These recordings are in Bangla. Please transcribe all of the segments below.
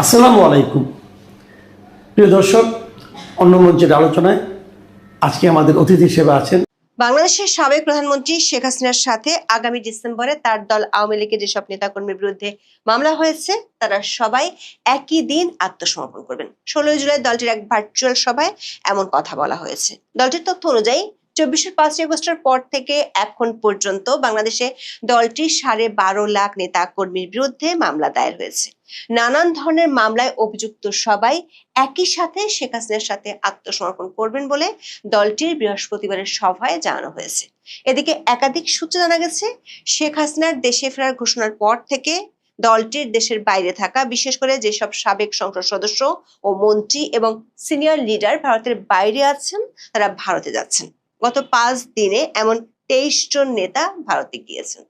আসসালামু আলাইকুম প্রিয় দর্শক, অন্য মঞ্চের আলোচনায় আজকে আমাদের অতিথি হিসেবে আছেন বাংলাদেশের সাবেক প্রধানমন্ত্রী শেখ হাসিনার সাথে আগামী ডিসেম্বরে তার দল আওয়ামী লীগের যেসব নেতাকর্মীর বিরুদ্ধে মামলা হয়েছে তারা সবাই একই দিন আত্মসমর্পণ করবেন। 16 জুলাই দলটির এক ভার্চুয়াল সভায় এমন কথা বলা হয়েছে। দলটির তথ্য অনুযায়ী 24 আগস্টের পর থেকে এখন পর্যন্ত বাংলাদেশে দলটির 12.5 লাখ নেতা কর্মীর বিরুদ্ধে মামলা দায়ের হয়েছে। নানান ধরনের মামলায় অভিযুক্ত সবাই একই সাথে শেখ হাসিনার সাথে আত্মসমর্পণ করবেন বলে দলটির বৃহস্পতিবারের সভায় জানানো হয়েছে। এদিকে একাধিক সূত্রে জানা গেছে, শেখ হাসিনার দেশে ফেরার ঘোষণার পর থেকে দলটির দেশের বাইরে থাকা বিশেষ করে যেসব সাবেক সংসদ সদস্য ও মন্ত্রী এবং সিনিয়র লিডার ভারতের বাইরে আছেন তারা ভারতে যাচ্ছেন। গত 5 দিনে এমন 23 জন নেতা ভারতে গিয়েছেন।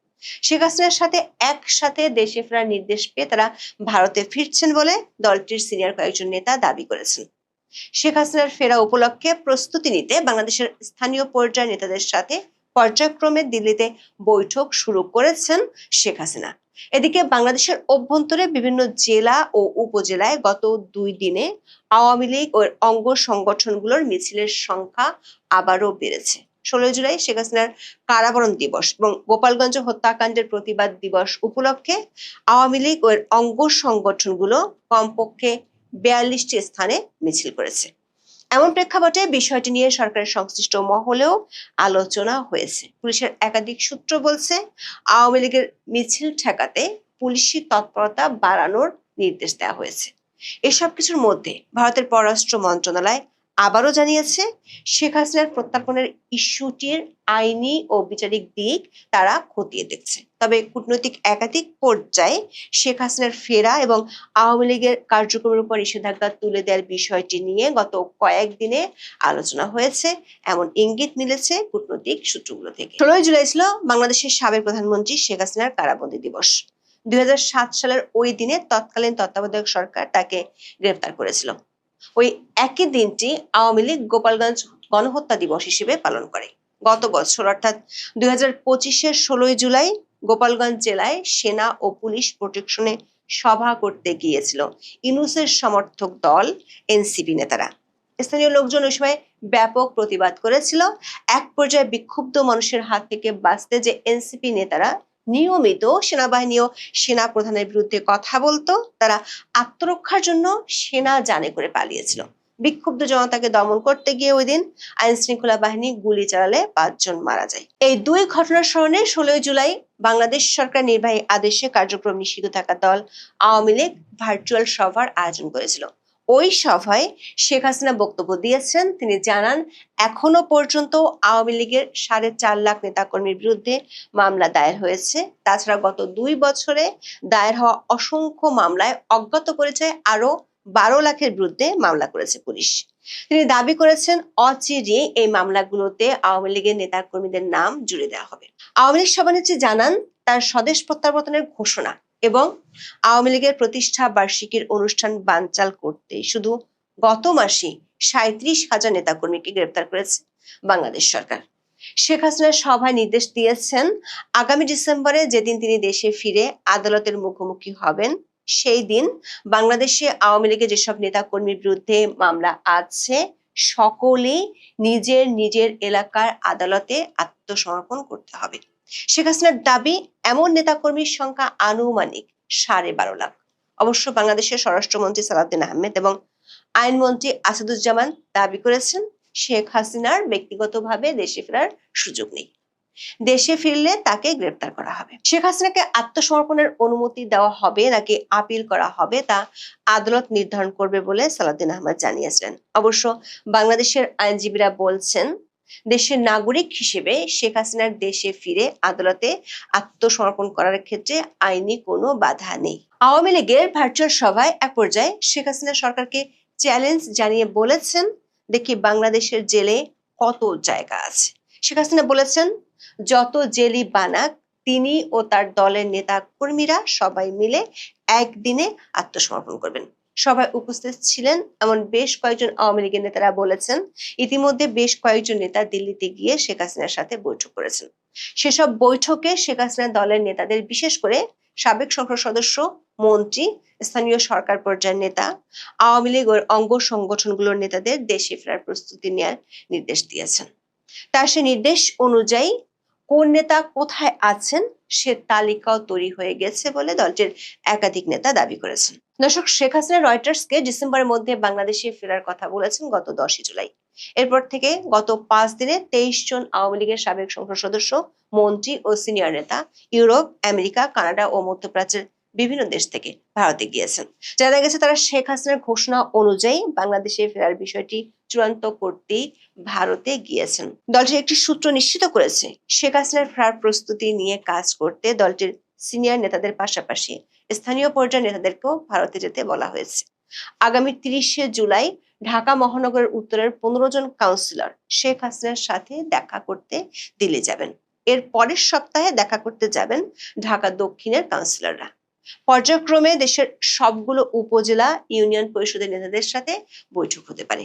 শেখ হাসিনার সাথে একসাথে দেশে ফেরার নির্দেশ পেয়ে তারা ভারতে ফিরছেন বলে দলটির সিনিয়র কয়েকজন নেতা দাবি করেছেন। শেখ হাসিনার ফেরা উপলক্ষে প্রস্তুতি নিতে বাংলাদেশের স্থানীয় পর্যায়ের নেতাদের সাথে পর্যায়ক্রমে দিল্লিতে বৈঠক শুরু করেছেন শেখ হাসিনা। এদিকে বাংলাদেশের অভ্যন্তরে বিভিন্ন জেলা ও উপজেলায় গত 2 দিনে আওয়ামী লীগ ও অঙ্গ সংগঠনগুলোর মিছিলের সংখ্যা আবারও বেড়েছে। 16 জুলাই শেখ হাসিনার কারাবরণ দিবস এবং গোপালগঞ্জ হত্যাকাণ্ডের প্রতিবাদ দিবস উপলক্ষে আওয়ামী লীগ ও অঙ্গ সংগঠনগুলো কমপক্ষে 42টি স্থানে মিছিল করেছে। এমন প্রেক্ষাপটে বিষয়টি নিয়ে সরকারের সংশ্লিষ্ট মহলেও আলোচনা হয়েছে। পুলিশের একাধিক সূত্র বলছে, আওয়ামী লীগের মিছিল ঠেকাতে পুলিশি তৎপরতা বাড়ানোর নির্দেশ দেওয়া হয়েছে। এসব কিছুর মধ্যে ভারতের পররাষ্ট্র মন্ত্রণালয় আবারও জানিয়েছে, শেখ হাসিনার প্রত্যর্পণের ইস্যুটির আইনি ও বিচারিক দিক তারা খতিয়ে দেখছে। তবে কূটনৈতিক একাধিক পর্যায়ে শেখ হাসিনার ফেরা এবং আওয়ামী লীগের কার্যক্রমের উপর নিষেধাজ্ঞা তুলে দেওয়ার বিষয়টি নিয়ে গত কয়েকদিনে আলোচনা হয়েছে, এমন ইঙ্গিত মিলেছে কূটনৈতিক সূত্রগুলো থেকে। 16 জুলাই ছিল বাংলাদেশের সাবেক প্রধানমন্ত্রী শেখ হাসিনার কারাবন্দী দিবস। 2007 সালের ওই দিনে তৎকালীন তত্ত্বাবধায়ক সরকার তাকে গ্রেফতার করেছিল। ওই একই দিনটি আওয়ামী লীগ গোপালগঞ্জ গণহত্যা দিবস হিসেবে পালন করে। গত বছর অর্থাৎ 2025-এর 16 জুলাই গোপালগঞ্জ জেলায় সেনা ও পুলিশ প্রোটেকশনে সভা করতে গিয়েছিল ইউনূসের সমর্থক দল এনসিপি নেতারা। স্থানীয় লোকজন ওই সময় ব্যাপক প্রতিবাদ করেছিল। এক পর্যায়ে বিক্ষুব্ধ মানুষের হাত থেকে বাঁচতে যে এনসিপি নেতারা নিয়মিত সেনাবাহিনী ও সেনা প্রধানের বিরুদ্ধে কথা বলতো, তারা আত্মরক্ষার জন্য সেনা জানে করে পালিয়েছিল। বিক্ষুব্ধ জনতাকে দমন করতে গিয়ে ওই দিন আইন শৃঙ্খলা বাহিনী গুলি চালালে 5 জন মারা যায়। এই 2 ঘটনার স্মরণে 16 জুলাই বাংলাদেশ সরকার নির্বাহী আদেশে কার্যক্রম নিষিদ্ধ থাকা দল আওয়ামী লীগ ভার্চুয়াল সভার আয়োজন করেছিল। ওই সভায় শেখ হাসিনা বক্তব্য দিয়েছেন। তিনি জানান, এখনো পর্যন্ত আওয়ামী লীগের 4.5 লাখ নেতাকর্মীর বিরুদ্ধে মামলা দায়ের হয়েছে। তাছাড়া গত 2 বছরে দায়ের হওয়া অসংখ্য মামলায় অজ্ঞাত পরিচয়ে আরো 12 লাখের বিরুদ্ধে মামলা করেছে পুলিশ। তিনি দাবি করেছেন, অচিরে এই মামলাগুলোতে আওয়ামী লীগের নেতাকর্মীদের নাম জুড়ে দেওয়া হবে। আওয়ামী লীগ সভানেত্রী জানান, তার স্বদেশ প্রত্যাবর্তনের ঘোষণা এবং আওয়ামী লীগের প্রতিষ্ঠা বার্ষিকীর অনুষ্ঠান বানচাল করতে শুধু গত মাসে 37,000 নেতাকর্মীকে গ্রেপ্তার করেছে বাংলাদেশ সরকার। শেখ হাসিনার সভায় নির্দেশ দিয়েছেন, আগামী ডিসেম্বরে যেদিন তিনি দেশে ফিরে আদালতের মুখোমুখি হবেন, সেই দিন বাংলাদেশে আওয়ামী লীগের যেসব নেতাকর্মীর বিরুদ্ধে মামলা আছে সকলেই নিজের নিজের এলাকার আদালতে আত্মসমর্পণ করতে হবে। শেখ হাসিনার দাবি, এমন নেতাকর্মীর সংখ্যা আনুমানিক 12.5 লাখ। অবশ্য বাংলাদেশের স্বরাষ্ট্রমন্ত্রী সালাউদ্দিন আহমেদ এবং আইনমন্ত্রী আসাদুজ্জামান দাবি করেছেন, শেখ হাসিনার ব্যক্তিগতভাবে দেশে ফেরার সুযোগ নেই। দেশে ফিরলে তাকে গ্রেপ্তার করা হবে। শেখ হাসিনাকে আত্মসমর্পণের অনুমতি দেওয়া হবে নাকি আপিল করা হবে তা আদালত নির্ধারণ করবে বলে সালাউদ্দিন আহমেদ জানিয়েছিলেন। অবশ্য বাংলাদেশের আইনজীবীরা বলছেন, দেশের নাগরিক হিসেবে শেখ হাসিনার দেশে ফিরে আদালতে আত্মসমর্পণ করার ক্ষেত্রে আইনি কোনো বাধা নেই। আওয়ামী লীগের ভার্চুয়াল সভায় এক পর্যায়ে শেখ হাসিনা সরকারকে চ্যালেঞ্জ জানিয়ে বলেছেন, দেখি বাংলাদেশের জেলে কত জায়গা আছে। শেখ হাসিনা বলেছেন, যত জেলই বানাক তিনি ও তার দলের নেতা কর্মীরা সবাই মিলে একদিনে আত্মসমর্পণ করবেন। সভায় উপস্থিত ছিলেন এমন বেশ কয়েকজন আওয়ামী লীগের নেতারা বলেছেন, ইতিমধ্যে বেশ কয়েকজন নেতা দিল্লিতে গিয়ে শেখ হাসিনার সাথে বৈঠক করেছেন। সেসব বৈঠকে শেখ হাসিনা দলের নেতাদের বিশেষ করে সাবেক সংসদ সদস্য, মন্ত্রী, স্থানীয় সরকার পর্যায়ের নেতা, আওয়ামী লীগ ও অঙ্গ সংগঠনগুলোর নেতাদের দেশে ফেরার প্রস্তুতি নেওয়ার নির্দেশ দিয়েছেন। তার সে নির্দেশ অনুযায়ী কোন নেতা কোথায় আছেন সে তালিকাও তৈরি হয়ে গেছে বলে দলটির একাধিক নেতা দাবি করেছেন। দর্শক, শেখ হাসিনা রয়টার্সকে ডিসেম্বরের মধ্যে বাংলাদেশে ফেরার কথা বলেছেন গত 10 জুলাই। এরপর থেকে গত 5 দিনে 23 জন আওয়ামী লীগের সাবেক সংসদ সদস্য, মন্ত্রী ও সিনিয়র নেতা ইউরোপ, আমেরিকা, কানাডা ও মধ্যপ্রাচ্যের বিভিন্ন দেশ থেকে ভারতে গিয়েছেন। জানা গেছে তারা শেখ হাসিনার ঘোষণা অনুযায়ী বাংলাদেশে ফেরার বিষয়টি চূড়ান্ত করতেই ভারতে গিয়েছেন। দলটির একটি সূত্র নিশ্চিত করেছে, শেখ হাসিনার ফেরার প্রস্তুতি নিয়ে কাজ করতে দলটির সিনিয়র নেতাদের পাশাপাশি স্থানীয় পর্যায়ের নেতাদেরকেও ভারতে যেতে বলা হয়েছে। আগামী 30শে জুলাই ঢাকা মহানগরের উত্তরের 15 জন কাউন্সিলর শেখ হাসিনার সাথে দেখা করতে দিল্লি যাবেন। এর পরের সপ্তাহে দেখা করতে যাবেন ঢাকা দক্ষিণের কাউন্সিলররা। পর্যায়ক্রমে দেশের সবগুলো উপজেলা ইউনিয়ন পরিষদের নেতাদের সাথে বৈঠক হতে পারে।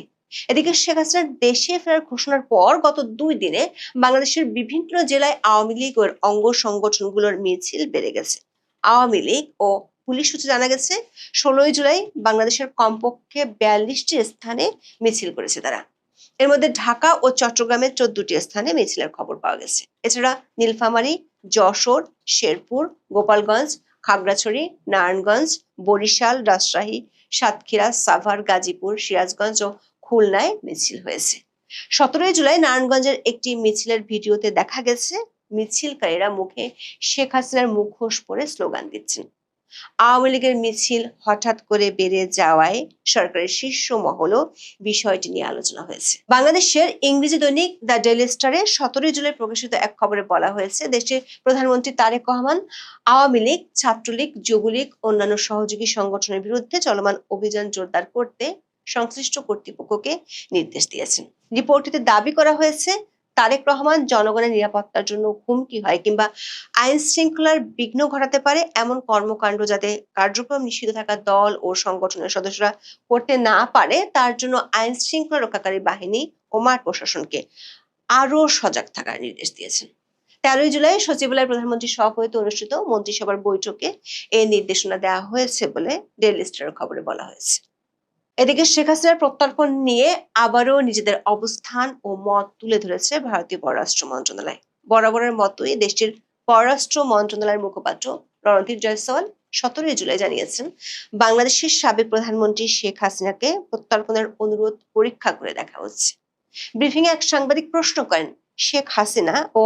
এদিকে শেখ হাসিনার দেশে ফেরার ঘোষণার পর গত 2 দিনে বাংলাদেশের বিভিন্ন জেলায় আওয়ামী লীগ ও অঙ্গ সংগঠনগুলোর মিছিল বেড়ে গেছে। আওয়ামী লীগ ও পুলিশ সূত্রে জানা গেছে 16 জুলাই বাংলাদেশের কমপক্ষে 42টি স্থানে মিছিল করেছে তারা। এর মধ্যে ঢাকা ও চট্টগ্রামের 14টি স্থানে মিছিলের খবর পাওয়া গেছে। এছাড়া নীলফামারী, যশোর, শেরপুর, গোপালগঞ্জ, খাগড়াছড়ি, নারায়ণগঞ্জ, বরিশাল, রাজশাহী, সাতক্ষীরা, সাভার, গাজীপুর, সিরাজগঞ্জ ও খুলনায় মিছিল হয়েছে। 17 জুলাই নারায়ণগঞ্জের একটি মিছিলের ভিডিওতে দেখা গেছে মিছিলকারীরা মুখে শেখ হাসিনার মুখোশ পরে স্লোগান দিচ্ছেন। আওয়ামী লীগের মিছিল হঠাৎ করে বেড়ে যাওয়ায় সরকারের শীর্ষ মহলও বিষয়টি নিয়ে আলোচনা হয়েছে। বাংলাদেশের ইংরেজি দৈনিক দ্য ডেইলি স্টারে 17 জুলাই প্রকাশিত এক খবরে বলা হয়েছে, দেশের প্রধানমন্ত্রী তারেক রহমান আওয়ামী লীগ, ছাত্রলীগ, যুবলীগ, অন্যান্য সহযোগী সংগঠনের বিরুদ্ধে চলমান অভিযান জোরদার করতে সংশ্লিষ্ট কর্তৃপক্ষকে নির্দেশ দিয়েছেন। রিপোর্টটিতে দাবি করা হয়েছে, তারেক রহমান জনগণের নিরাপত্তার জন্য হুমকি হয় কিংবা আইন শৃঙ্খলার বিঘ্ন ঘটাতে পারে এমন কর্মকাণ্ড যাতে কার্যক্রম নিষিদ্ধ থাকা দল ও সংগঠনের সদস্যরা করতে না পারে, তার জন্য আইন শৃঙ্খলা রক্ষাকারী বাহিনী ও মাঠ প্রশাসনকে আরো সজাগ থাকার নির্দেশ দিয়েছেন। 13 জুলাই সচিবালয়ে প্রধানমন্ত্রীর সভাপতিত্বে অনুষ্ঠিত মন্ত্রিসভার বৈঠকে এই নির্দেশনা দেওয়া হয়েছে বলে ডেইলি স্টারের খবরে বলা হয়েছে। এদিকে শেখ হাসিনার প্রত্যর্পণ নিয়ে আবারও নিজেদের অবস্থান ও মত তুলে ধরেছে ভারতীয় পররাষ্ট্র মন্ত্রণালয়। বরাবরের মতোই দেশটির পররাষ্ট্র মন্ত্রণালয়ের মুখপাত্র রণধীর জয়সওয়াল 17 জুলাই জানিয়েছেন, বাংলাদেশের সাবেক প্রধানমন্ত্রী শেখ হাসিনাকে প্রত্যর্পণের অনুরোধ পরীক্ষা করে দেখা হচ্ছে। ব্রিফিং এ এক সাংবাদিক প্রশ্ন করেন, শেখ হাসিনা ও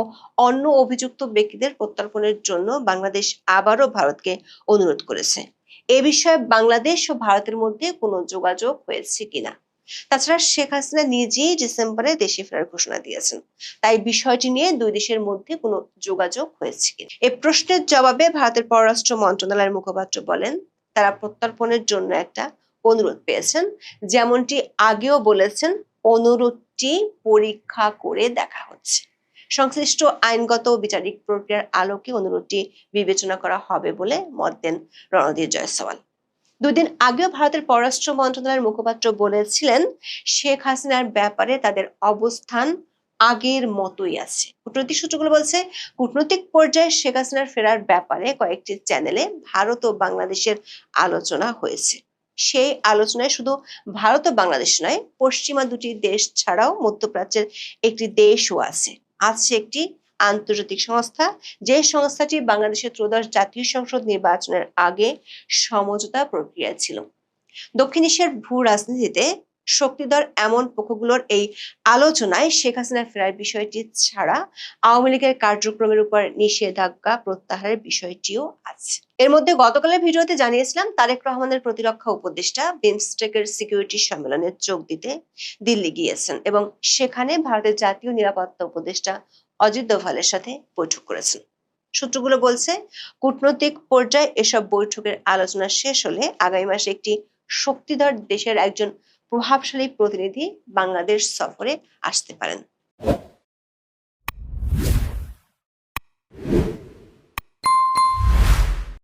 অন্য অভিযুক্ত ব্যক্তিদের প্রত্যর্পণের জন্য বাংলাদেশ আবারও ভারতকে অনুরোধ করেছে। এ বিষয়ে বাংলাদেশ ও ভারতের মধ্যে কোনো যোগাযোগ হয়েছে কিনা? তাছাড়া শেখ হাসিনা নিজেই ডিসেম্বরে দেশে ফেরার ঘোষণা দিয়েছেন, তাই বিষয়টি নিয়ে দুই দেশের মধ্যে কোনো যোগাযোগ হয়েছে কিনা? এই প্রশ্নের জবাবে ভারতের পররাষ্ট্র মন্ত্রণালয়ের মুখপাত্র বলেন, তারা প্রত্যর্পণের জন্য একটা অনুরোধ পেয়েছেন, যেমনটি আগেও বলেছেন অনুরোধটি পরীক্ষা করে দেখা হচ্ছে। সংশ্লিষ্ট আইনগত ও বিচারিক প্রক্রিয়ার আলোকে অনুরোধটি বিবেচনা করা হবে বলে মত দেন রণধীর জয়সওয়াল। 2 দিন আগেও ভারতের পররাষ্ট্র মন্ত্রণালয়ের মুখপাত্র বলেছিলেন, শেখ হাসিনার ব্যাপারে তাদের অবস্থান আগের মতোই আছে। কূটনৈতিক সূত্রগুলো বলছে, কূটনৈতিক পর্যায়ে শেখ হাসিনার ফেরার ব্যাপারে কয়েকটি চ্যানেলে ভারত ও বাংলাদেশের আলোচনা হয়েছে। সেই আলোচনায় শুধু ভারত ও বাংলাদেশ নয়, পশ্চিমা দুটি দেশ ছাড়াও মধ্যপ্রাচ্যের একটি দেশও আছে। একটি আন্তর্জাতিক সংস্থা, যে সংস্থাটি বাংলাদেশের ত্রয়োদশ জাতীয় সংসদ নির্বাচনের আগে সমঝোতা প্রক্রিয়া ছিল। দক্ষিণ এশিয়ার ভূ রাজনীতিতে শক্তিধর এমন পক্ষগুলোর এই আলোচনায় শেখ হাসিনা ফেরার বিষয়টি ছাড়া আওয়ামী লীগের কার্যক্রমের উপর নিষেধাজ্ঞা প্রত্যাহারের বিষয়টিও আছে। এর মধ্যে গতকালের ভিডিওতে জানিয়েছিলাম, তারেক রহমানের প্রতিরক্ষা উপদেষ্টা বিমস্টেকের সিকিউরিটি সম্মেলনে যোগ দিতে দিল্লি গিয়েছেন এবং সেখানে ভারতের জাতীয় নিরাপত্তা উপদেষ্টা অজিত দোভালের সাথে বৈঠক করেছেন। সূত্রগুলো বলছে, কূটনৈতিক পর্যায়ে এসব বৈঠকের আলোচনা শেষ হলে আগামী মাসে একটি শক্তিধর দেশের একজন প্রভাবশালী প্রতিনিধি বাংলাদেশ সফরে আসতে পারেন।